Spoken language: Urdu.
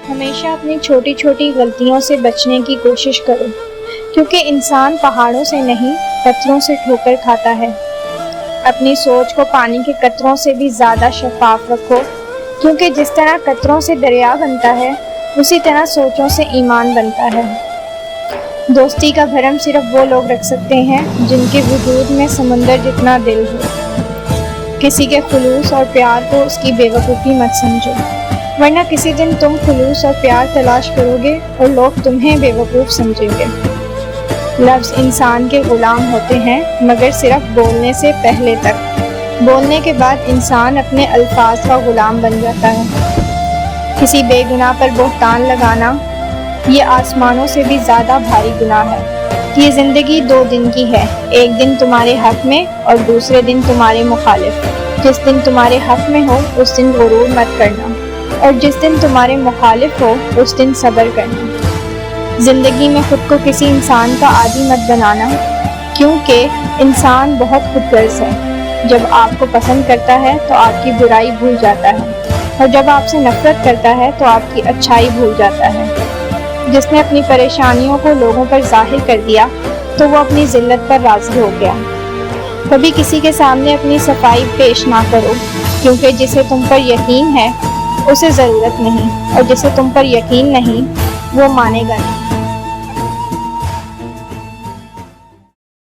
ہمیشہ اپنی چھوٹی چھوٹی غلطیوں سے بچنے کی کوشش کرو، کیونکہ انسان پہاڑوں سے نہیں پتھروں سے ٹھوکر کھاتا ہے۔ اپنی سوچ کو پانی کے قطروں سے بھی زیادہ شفاف رکھو، کیونکہ جس طرح قطروں سے دریا بنتا ہے اسی طرح سوچوں سے ایمان بنتا ہے۔ دوستی کا بھرم صرف وہ لوگ رکھ سکتے ہیں جن کے وجود میں سمندر جتنا دل ہو۔ کسی کے خلوص اور پیار کو اس کی بے وقوفی مت سمجھو، ورنہ کسی دن تم خلوص اور پیار تلاش کرو گے اور لوگ تمہیں بے وقوف سمجھیں گے۔ لفظ انسان کے غلام ہوتے ہیں، مگر صرف بولنے سے پہلے تک۔ بولنے کے بعد انسان اپنے الفاظ کا غلام بن جاتا ہے۔ کسی بے گناہ پر بہتان لگانا یہ آسمانوں سے بھی زیادہ بھاری گناہ ہے۔ یہ زندگی 2 دن کی ہے، ایک دن تمہارے حق میں اور دوسرے دن تمہارے مخالف۔ جس دن تمہارے حق میں ہو اس دن غرور مت کرنا، اور جس دن تمہارے مخالف ہو اس دن صبر کرنا۔ زندگی میں خود کو کسی انسان کا عادی مت بنانا، کیونکہ انسان بہت خود غرض ہے۔ جب آپ کو پسند کرتا ہے تو آپ کی برائی بھول جاتا ہے، اور جب آپ سے نفرت کرتا ہے تو آپ کی اچھائی بھول جاتا ہے۔ جس نے اپنی پریشانیوں کو لوگوں پر ظاہر کر دیا تو وہ اپنی ذلت پر راضی ہو گیا۔ کبھی کسی کے سامنے اپنی صفائی پیش نہ کرو، کیونکہ جسے تم پر یقین ہے اسے ضرورت نہیں، اور جسے تم پر یقین نہیں وہ مانے گا نہیں۔